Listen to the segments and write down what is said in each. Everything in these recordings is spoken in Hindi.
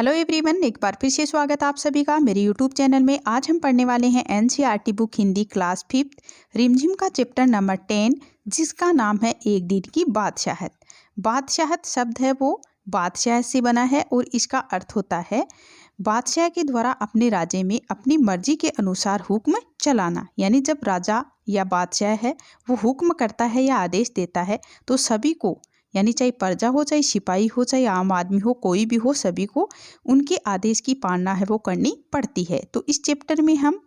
हेलो एवरीवन, एक बार फिर से स्वागत आप सभी का मेरे यूट्यूब चैनल में। आज हम पढ़ने वाले हैं एनसीईआरटी बुक हिंदी क्लास 5 रिमझिम का चैप्टर नंबर 10, जिसका नाम है एक दिन की बादशाहत। बादशाहत शब्द है वो बादशाह से बना है और इसका अर्थ होता है बादशाह के द्वारा अपने राज्य में अपनी मर्जी के अनुसार हुक्म चलाना। यानी जब राजा या बादशाह है वो हुक्म करता है या आदेश देता है तो सभी को, यानी चाहे प्रजा हो, चाहे सिपाही हो, चाहे आम आदमी हो, कोई भी हो, सभी को उनके आदेश की पालना है वो करनी पड़ती है। तो इस चैप्टर में हम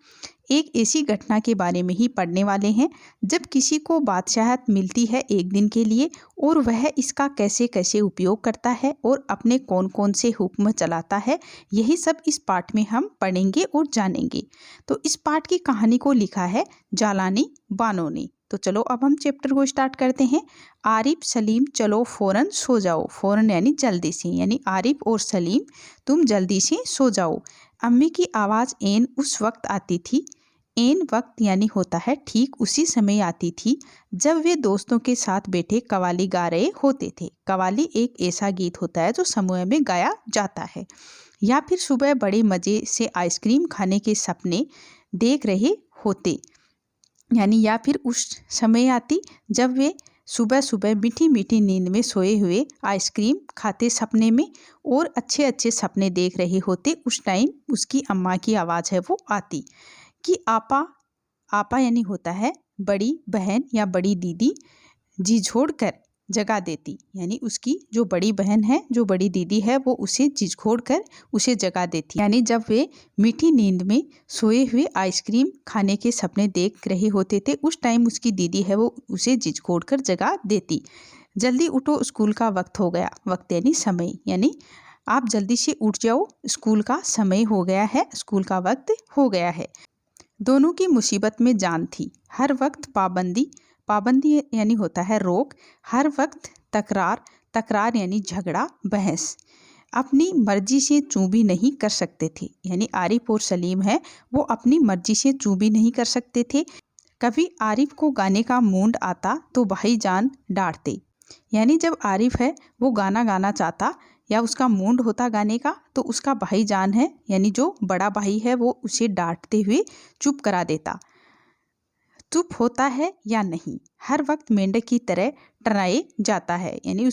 एक ऐसी घटना के बारे में ही पढ़ने वाले हैं जब किसी को बादशाहत मिलती है एक दिन के लिए और वह इसका कैसे कैसे उपयोग करता है और अपने कौन कौन से हुक्म चलाता है। यही सब इस पाठ में हम पढ़ेंगे और जानेंगे। तो इस पाठ की कहानी को लिखा है जालानी बानो ने। तो चलो अब हम चैप्टर को स्टार्ट करते हैं। आरिफ सलीम चलो फ़ौरन सो जाओ। फ़ौरन यानी जल्दी से, यानी आरिफ और सलीम तुम जल्दी से सो जाओ। अम्मी की आवाज़ एन उस वक्त आती थी। एन वक्त यानी होता है ठीक उसी समय आती थी जब वे दोस्तों के साथ बैठे कव्वाली गा रहे होते थे। कव्वाली एक ऐसा गीत होता है जो समूह में गाया जाता है। या फिर सुबह बड़े मज़े से आइसक्रीम खाने के सपने देख रहे होते, यानी या फिर उस समय आती जब वे सुबह सुबह मीठी मीठी नींद में सोए हुए आइसक्रीम खाते सपने में और अच्छे अच्छे सपने देख रहे होते। उस टाइम उसकी अम्मा की आवाज़ है वो आती कि आपा। आपा यानी होता है बड़ी बहन या बड़ी दीदी, झिझोड़ कर जगा देती। यानी उसकी जो बड़ी बहन है, जो बड़ी दीदी है, वो उसे झिझोड़ कर उसे जगा देती। यानी जब वे मीठी नींद में सोए हुए आइसक्रीम खाने के सपने देख रहे होते थे उस टाइम उसकी दीदी है वो उसे झिझोड़ कर जगा देती। जल्दी उठो, स्कूल का वक्त हो गया। वक्त यानी समय, यानी आप जल्दी से उठ जाओ, स्कूल का समय हो गया है, स्कूल का वक्त हो गया है। दोनों की मुसीबत में जान थी। हर वक्त पाबंदी, पाबंदी यानी होता है रोक। हर वक्त तकरार, तकरार यानी झगड़ा बहस। अपनी मर्जी से चूँ भी नहीं कर सकते थे। यानी आरिफ और सलीम है वो अपनी मर्जी से चूँ भी नहीं कर सकते थे। कभी आरिफ को गाने का मूड आता तो भाईजान डांटते। यानी जब आरिफ है वो गाना गाना चाहता या उसका मूड होता गाने का तो उसका भाईजान है यानी जो बड़ा भाई है वो उसे डांटते हुए चुप करा देता। चुप होता है या नहीं, हर वक्त मेंढक की तरह टराए जाता है। यानी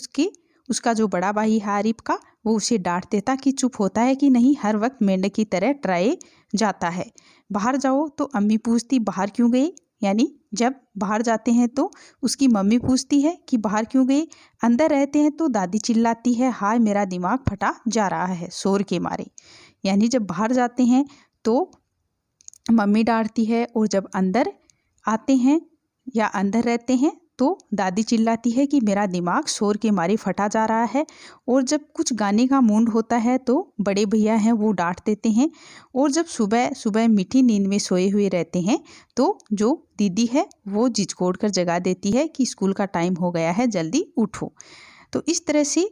उसका जो बड़ा भाई है आरिफ का, वो उसे डांट देता कि चुप होता है कि नहीं, हर वक्त मेंढक की तरह टराए जाता है। बाहर जाओ तो अम्मी पूछती बाहर क्यों गए। यानी जब बाहर जाते हैं तो उसकी मम्मी पूछती है कि बाहर क्यों गए। अंदर रहते हैं तो दादी चिल्लाती है हाय मेरा दिमाग फटा जा रहा है शोर के मारे। यानी जब बाहर जाते हैं तो मम्मी डांटती है और जब अंदर आते हैं या अंदर रहते हैं तो दादी चिल्लाती है कि मेरा दिमाग शोर के मारे फटा जा रहा है। और जब कुछ गाने का मूड होता है तो बड़े भैया हैं वो डांट देते हैं। और जब सुबह सुबह मीठी नींद में सोए हुए रहते हैं तो जो दीदी है वो झिझकोड़ कर जगा देती है कि स्कूल का टाइम हो गया है, जल्दी उठो। तो इस तरह से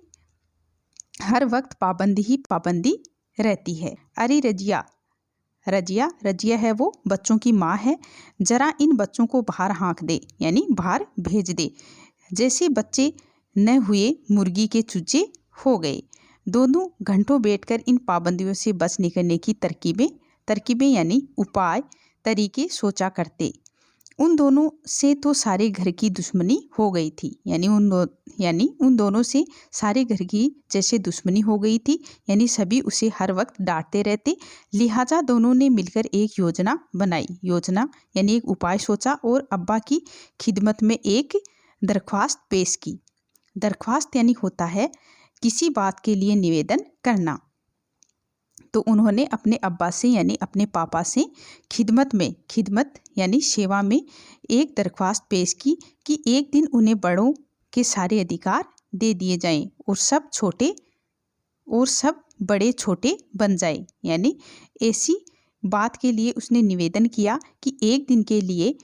हर वक्त पाबंदी ही पाबंदी रहती है। अरे रजिया, रजिया, रजिया है वो बच्चों की माँ है, जरा इन बच्चों को बाहर हाँक दे, यानी बाहर भेज दे, जैसे बच्चे न हुए मुर्गी के चूजे हो गए। दोनों घंटों बैठकर इन पाबंदियों से बच निकलने की तरकीबें यानी उपाय तरीके सोचा करते। उन दोनों से तो सारे घर की दुश्मनी हो गई थी। यानी उन दोनों से सारे घर की जैसे दुश्मनी हो गई थी। यानी सभी उसे हर वक्त डांटते रहते। लिहाजा दोनों ने मिलकर एक योजना बनाई। योजना यानी एक उपाय सोचा और अब्बा की खिदमत में एक दरख्वास्त पेश की। दरख्वास्त यानी होता है किसी बात के लिए निवेदन करना। तो उन्होंने अपने अब्बा से यानी अपने पापा से खिदमत यानी सेवा में एक दरख्वास्त पेश की कि एक दिन उन्हें बड़ों के सारे अधिकार दे दिए जाएं और सब बड़े छोटे बन जाएं। यानी ऐसी बात के लिए उसने निवेदन किया कि एक दिन के लिए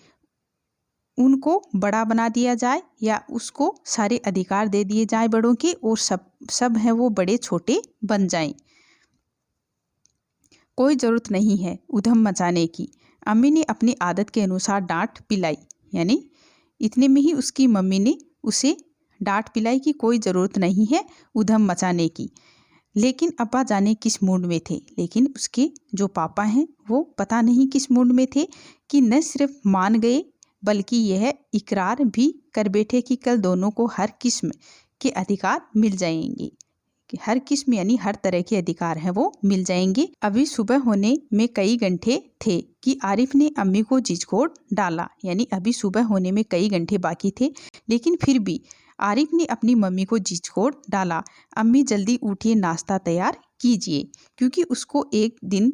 उनको बड़ा बना दिया जाए या उसको सारे अधिकार दे दिए जाए बड़ों के, और सब हैं वो बड़े छोटे बन जाएं। कोई ज़रूरत नहीं है उधम मचाने की। अम्मी ने अपनी आदत के अनुसार डांट पिलाई। यानी इतने में ही उसकी मम्मी ने उसे डांट पिलाई कि कोई ज़रूरत नहीं है उधम मचाने की। लेकिन अब्बा जाने किस मूड में थे। लेकिन उसके जो पापा हैं वो पता नहीं किस मूड में थे कि न सिर्फ मान गए बल्कि यह इकरार भी कर बैठे कि कल दोनों को हर किस्म के अधिकार मिल जाएंगे, कि हर किस्म यानी हर तरह के अधिकार हैं वो मिल जाएंगे। अभी सुबह होने में कई घंटे थे कि आरिफ ने अम्मी को झिझकोड़ डाला, यानी अभी सुबह होने में कई घंटे बाकी थे, लेकिन फिर भी आरिफ ने अपनी मम्मी को झिझकोड़ डाला, अम्मी जल्दी उठिए, नाश्ता तैयार कीजिए, क्योंकि उसको एक दिन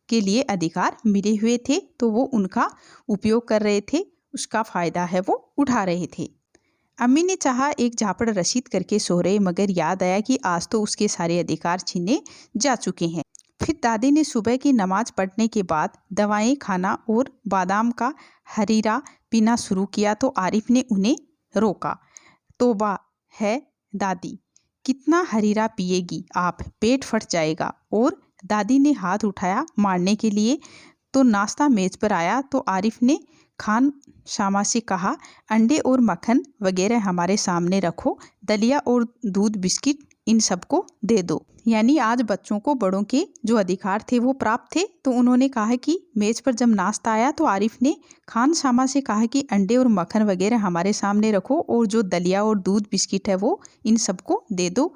के लिए अधिकार मिले हुए थे तो वो उनका उपयोग कर रहे थे, उसका फ़ायदा है वो उठा रहे थे। अम्मी ने चाहा एक झापड़ रसीद करके सो रहे, मगर याद आया कि आज तो उसके सारे अधिकार छीने जा चुके हैं। फिर दादी ने सुबह की नमाज पढ़ने के बाद दवाएं खाना और बादाम का हरीरा पीना शुरू किया तो आरिफ ने उन्हें रोका। तौबा है दादी, कितना हरीरा पिएगी आप, पेट फट जाएगा। और दादी ने हाथ उठाया मारने के लिए तो नाश्ता मेज पर आया तो आरिफ ने खान शामा से कहा, अंडे और मक्खन वगैरह हमारे सामने रखो, दलिया और दूध बिस्किट इन सबको दे दो। यानी आज बच्चों को बड़ों के जो अधिकार थे वो प्राप्त थे। तो उन्होंने कहा कि मेज पर जब नाश्ता आया तो आरिफ ने खान शामा से कहा कि अंडे और मक्खन वगैरह हमारे सामने रखो और जो दलिया और दूध बिस्किट है वो इन सबको दे दो।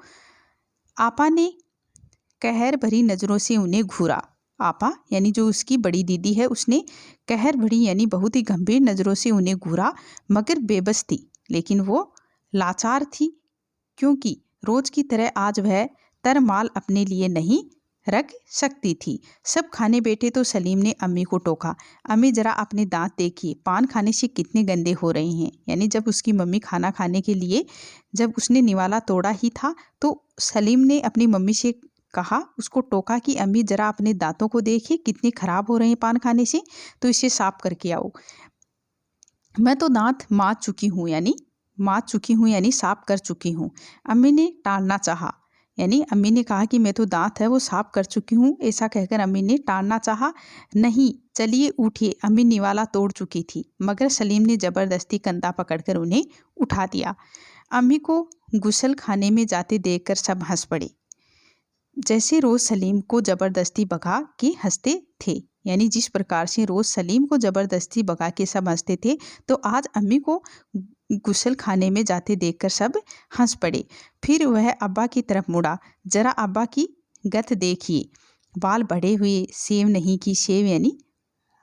आपा ने कहर भरी नज़रों से उन्हें घूरा। आपा यानी जो उसकी बड़ी दीदी है, उसने कहर भरी यानी बहुत ही गंभीर नज़रों से उन्हें घूरा, मगर बेबस थी, लेकिन वो लाचार थी, क्योंकि रोज की तरह आज वह तरमाल अपने लिए नहीं रख सकती थी। सब खाने बैठे तो सलीम ने अम्मी को टोका, अम्मी जरा अपने दांत देखिए, पान खाने से कितने गंदे हो रहे हैं। यानी जब उसकी मम्मी खाना खाने के लिए जब उसने निवाला तोड़ा ही था तो सलीम ने अपनी मम्मी से कहा, उसको टोका कि अम्मी जरा अपने दांतों को देखिए कितने खराब हो रहे हैं पान खाने से, तो इसे साफ करके आओ। मैं तो दांत माज चुकी हूँ यानी साफ कर चुकी हूँ। अम्मी ने टालना चाहा, यानी अम्मी ने कहा कि मैं तो दांत है वो साफ कर चुकी हूँ, ऐसा कहकर अम्मी ने टालना चाहा। नहीं, चलिए उठिए, अम्मी निवाला तोड़ चुकी थी, मगर सलीम ने ज़बरदस्ती कंधा पकड़कर उन्हें उठा दिया। अम्मी को गुसल खाने में जाते देखकर सब हंस पड़े, जैसे रोज़ सलीम को ज़बरदस्ती भगा के हंसते थे। यानी जिस प्रकार से रोज़ सलीम को ज़बरदस्ती भगा के सब हंसते थे, तो आज अम्मी को गुसल खाने में जाते देखकर सब हंस पड़े। फिर वह अब्बा की तरफ मुड़ा, जरा अब्बा की गत देखिए, बाल बढ़े हुए, सेव नहीं की, सेव यानी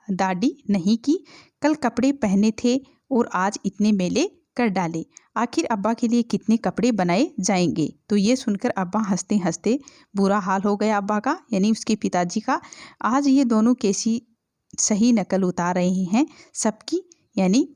दाढ़ी नहीं की, कल कपड़े पहने थे और आज इतने मेले कर डाले, आखिर अब्बा के लिए कितने कपड़े बनाए जाएंगे। तो ये सुनकर अब्बा हंसते हंसते बुरा हाल हो गया अब्बा का, यानी उसके पिताजी का। आज ये दोनों कैसी सही नकल उतार रहे हैं सबकी, यानी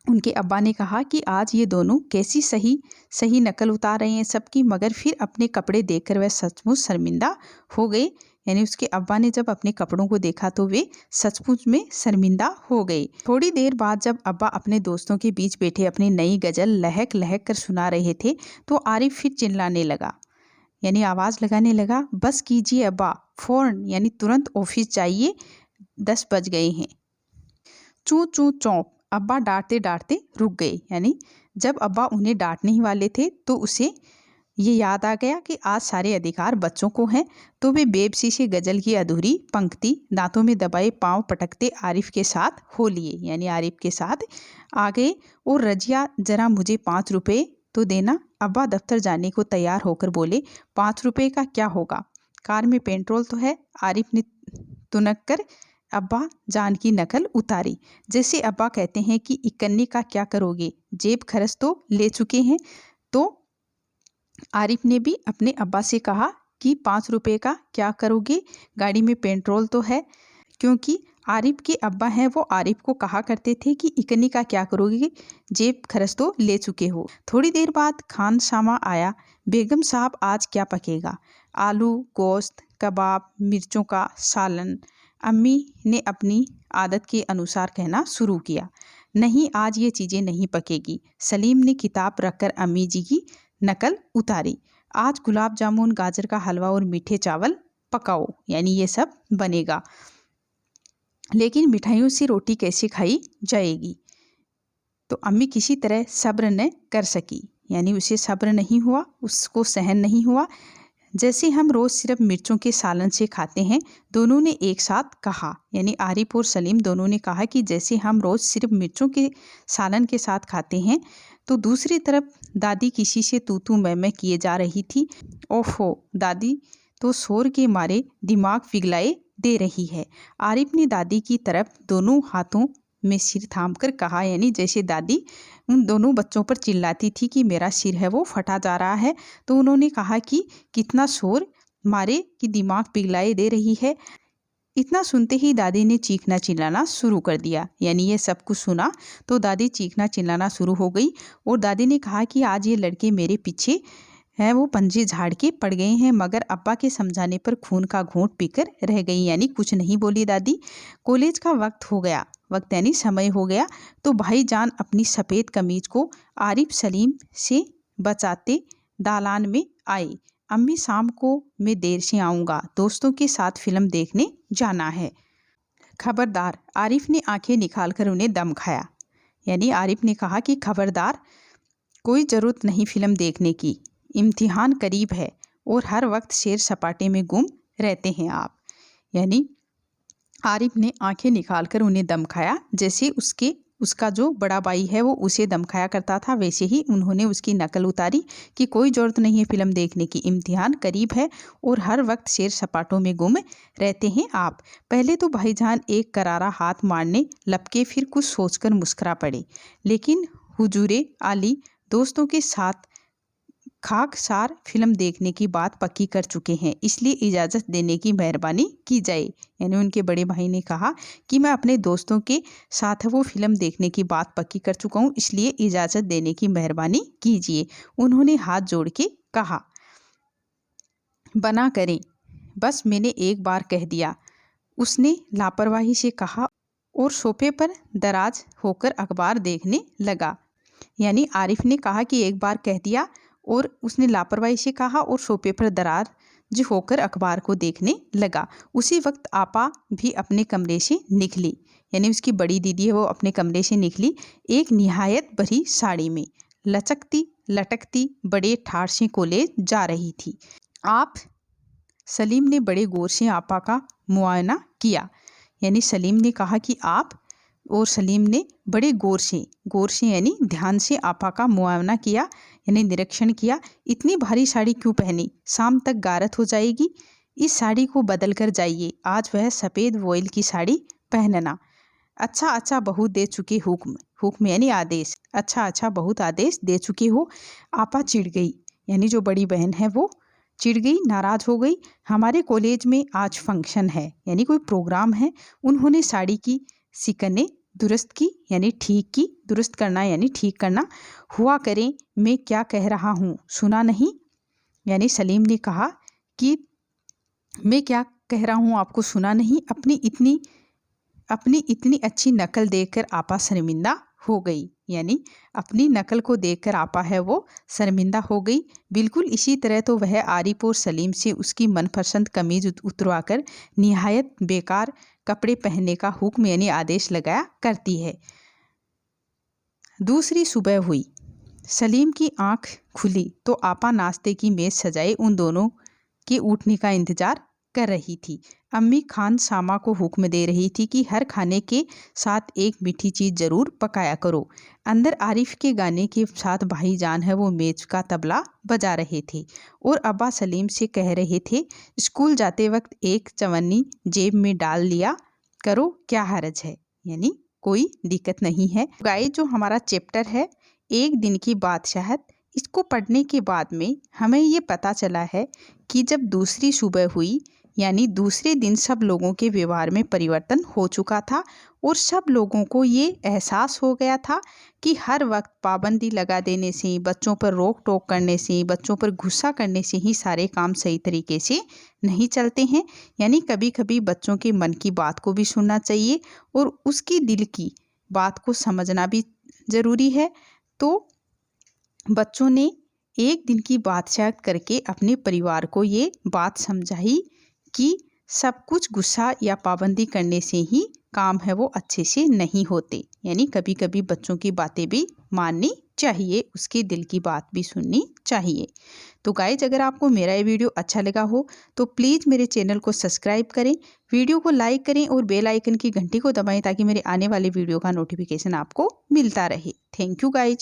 उनके अब्बा ने कहा कि आज ये दोनों कैसी सही नकल उतार रहे हैं सबकी, मगर फिर अपने कपड़े देखकर वह सचमुच शर्मिंदा हो गए। यानी उसके अब्बा ने जब अपने कपड़ों को देखा तो वे सचमुच में शर्मिंदा हो गए। थोड़ी देर बाद जब अब्बा अपने दोस्तों के बीच बैठे अपनी नई गज़ल लहक लहक कर सुना रहे थे तो आरिफ फिर चिल्लाने लगा, यानी आवाज़ लगाने लगा, बस कीजिए अब्बा, फ़ौरन यानी तुरंत ऑफिस जाइए, 10 बज गए हैं। चूँ चूँ चौंप, अब्बा डांटते डांटते रुक गए। यानी जब अब्बा उन्हें डांटने ही वाले थे तो उसे ये याद आ गया कि आज सारे अधिकार बच्चों को हैं, तो वे बेबसी से गज़ल की अधूरी पंक्ति दांतों में दबाए पांव पटकते आरिफ के साथ हो लिए, यानी आरिफ के साथ आ गए। और रजिया जरा मुझे 5 रुपये तो देना। अब्बा दफ्तर जाने को तैयार होकर बोले, 5 रुपये का क्या होगा, कार में पेट्रोल तो है। आरिफ ने तुनक कर अब्बा जान की नकल उतारी, जैसे अब्बा कहते हैं कि इकन्नी का क्या करोगे, जेब खर्च तो ले चुके हैं। तो आरिफ ने भी अपने अब्बा से कहा कि 5 रुपये का क्या करोगे, गाड़ी में पेट्रोल तो है, क्योंकि आरिफ के अब्बा हैं वो आरिफ को कहा करते थे कि इकन्नी का क्या करोगे, जेब खर्च तो ले चुके हो। थोड़ी देर बाद खान शामा आया, बेगम साहब आज क्या पकेगा, आलू, गोश्त, कबाब, मिर्चों का सालन। अम्मी ने अपनी आदत के अनुसार कहना शुरू किया, नहीं आज ये चीज़ें नहीं पकेगी। सलीम ने किताब रखकर अम्मी जी की नकल उतारी, आज गुलाब जामुन, गाजर का हलवा और मीठे चावल पकाओ, यानी ये सब बनेगा, लेकिन मिठाइयों से रोटी कैसे खाई जाएगी। तो अम्मी किसी तरह सब्र न कर सकी, यानी उसे सब्र नहीं हुआ, उसको सहन नहीं हुआ। जैसे हम रोज़ सिर्फ मिर्चों के सालन से खाते हैं, दोनों ने एक साथ कहा। यानी आरिफ और सलीम दोनों ने कहा कि जैसे हम रोज़ सिर्फ मिर्चों के सालन के साथ खाते हैं, तो दूसरी तरफ दादी किसी से तू तू मैं मैं किए जा रही थी। ओफो, दादी तो शोर के मारे दिमाग पिघलाए दे रही है। आरिफ ने दादी की तरफ दोनों हाथों में सिर थाम कर कहा, यानी जैसे दादी उन दोनों बच्चों पर चिल्लाती थी कि मेरा सिर है वो फटा जा रहा है, तो उन्होंने कहा कि कितना शोर मारे कि दिमाग पिघलाए दे रही है। इतना सुनते ही दादी ने चीखना चिल्लाना शुरू कर दिया। यानी ये सब कुछ सुना तो दादी चीखना चिल्लाना शुरू हो गई और दादी ने कहा कि आज ये लड़के मेरे पीछे हैं वो पंजे झाड़ के पड़ गए हैं, मगर अब्बा के समझाने पर खून का घूंट पीकर रह गई। यानी कुछ नहीं बोली दादी। कॉलेज का वक्त हो गया, वक्त यानी समय हो गया, तो भाईजान अपनी सफ़ेद कमीज को आरिफ सलीम से बचाते दालान में आए। अम्मी शाम को मैं देर से आऊँगा, दोस्तों के साथ फिल्म देखने जाना है। खबरदार, आरिफ ने आंखें निकालकर उन्हें दम खाया। यानी आरिफ ने कहा कि खबरदार, कोई ज़रूरत नहीं फिल्म देखने की, इम्तिहान करीब है और हर वक्त सैर सपाटे में गुम रहते हैं आप। यानी आरिफ ने आंखें निकालकर उन्हें दम खाया। जैसे उसका जो बड़ा भाई है वो उसे दम खाया करता था, वैसे ही उन्होंने उसकी नकल उतारी कि कोई ज़रूरत नहीं है फिल्म देखने की, इम्तिहान करीब है और हर वक्त सैर सपाटों में गुम रहते हैं आप। पहले तो भाईजान एक करारा हाथ मारने लपके, फिर कुछ सोचकर मुस्कुरा पड़े। लेकिन हुजूरे आली दोस्तों के साथ खाकसार फिल्म देखने की बात पक्की कर चुके हैं, इसलिए इजाज़त देने की मेहरबानी की जाए। यानी उनके बड़े भाई ने कहा कि मैं अपने दोस्तों के साथ वो फिल्म देखने की बात पक्की कर चुका हूँ, इसलिए इजाज़त देने की मेहरबानी कीजिए। उन्होंने हाथ जोड़ के कहा, बना करें, बस मैंने एक बार कह दिया, उसने लापरवाही से कहा और सोफे पर दराज होकर अखबार देखने लगा। यानी आरिफ ने कहा कि एक बार कह दिया और उसने लापरवाही से कहा और सोफे पर दराज होकर अखबार को देखने लगा। उसी वक्त आपा भी अपने कमरे से निकली। यानी उसकी बड़ी दीदी है वो अपने कमरे से निकली, एक निहायत भरी साड़ी में, लचकती लटकती बड़े ठाड़ से कॉलेज जा रही थी। आप, सलीम ने बड़े गौर से आपा का मुआयना किया। यानी सलीम ने कहा कि आप, और सलीम ने बड़े गौर से यानी ध्यान से आपा का मुआयना किया, यानी निरीक्षण किया। इतनी भारी साड़ी क्यों पहनी, शाम तक गारत हो जाएगी, इस साड़ी को बदल कर जाइए, आज वह सफ़ेद वॉइल की साड़ी पहनना। अच्छा बहुत दे चुके हुक्म यानी आदेश, अच्छा बहुत आदेश दे चुके हो। आपा चिढ़ गई, यानी जो बड़ी बहन है वो चिढ़ गई, नाराज़ हो गई। हमारे कॉलेज में आज फंक्शन है, यानी कोई प्रोग्राम है। उन्होंने साड़ी की सिकने दुरुस्त की, यानी ठीक की, दुरुस्त करना यानी ठीक करना। हुआ करें, मैं क्या कह रहा हूँ सुना नहीं। यानी सलीम ने कहा कि मैं क्या कह रहा हूँ आपको सुना नहीं। अपनी इतनी अच्छी नकल देखकर आपा शर्मिंदा हो गई। यानी अपनी नकल को देखकर आपा है वो शर्मिंदा हो गई। बिल्कुल इसी तरह तो वह आरिफ और सलीम से उसकी मनपसंद कमीज उतरवाकर निहायत बेकार कपड़े पहनने का हुक्म यानी आदेश लगाया करती है। दूसरी सुबह हुई, सलीम की आंख खुली तो आपा नाश्ते की मेज़ सजाए उन दोनों के उठने का इंतज़ार कर रही थी। अम्मी खान सामा को हुक्म दे रही थी कि हर खाने के साथ एक मीठी चीज़ ज़रूर पकाया करो। अंदर आरिफ के गाने के साथ भाईजान है वो मेज का तबला बजा रहे थे और अब्बा सलीम से कह रहे थे, स्कूल जाते वक्त एक चवन्नी जेब में डाल लिया करो, क्या हर्ज है, यानी कोई दिक्कत नहीं है। गाइस, जो हमारा चैप्टर है एक दिन की बादशाहत, इसको पढ़ने के बाद में हमें ये पता चला है कि जब दूसरी सुबह हुई यानी दूसरे दिन सब लोगों के व्यवहार में परिवर्तन हो चुका था और सब लोगों को ये एहसास हो गया था कि हर वक्त पाबंदी लगा देने से, बच्चों पर रोक टोक करने से, बच्चों पर गुस्सा करने से ही सारे काम सही तरीके से नहीं चलते हैं। यानी कभी कभी बच्चों के मन की बात को भी सुनना चाहिए और उसकी दिल की बात को समझना भी ज़रूरी है। तो बच्चों ने एक दिन की बादशाहत करके अपने परिवार को ये बात समझाई कि सब कुछ गुस्सा या पाबंदी करने से ही काम है वो अच्छे से नहीं होते। यानी कभी कभी बच्चों की बातें भी माननी चाहिए, उसके दिल की बात भी सुननी चाहिए। तो गाइज, अगर आपको मेरा ये वीडियो अच्छा लगा हो तो प्लीज़ मेरे चैनल को सब्सक्राइब करें, वीडियो को लाइक करें और बेल आइकन की घंटी को दबाएं ताकि मेरे आने वाले वीडियो का नोटिफिकेशन आपको मिलता रहे। Thank you guys.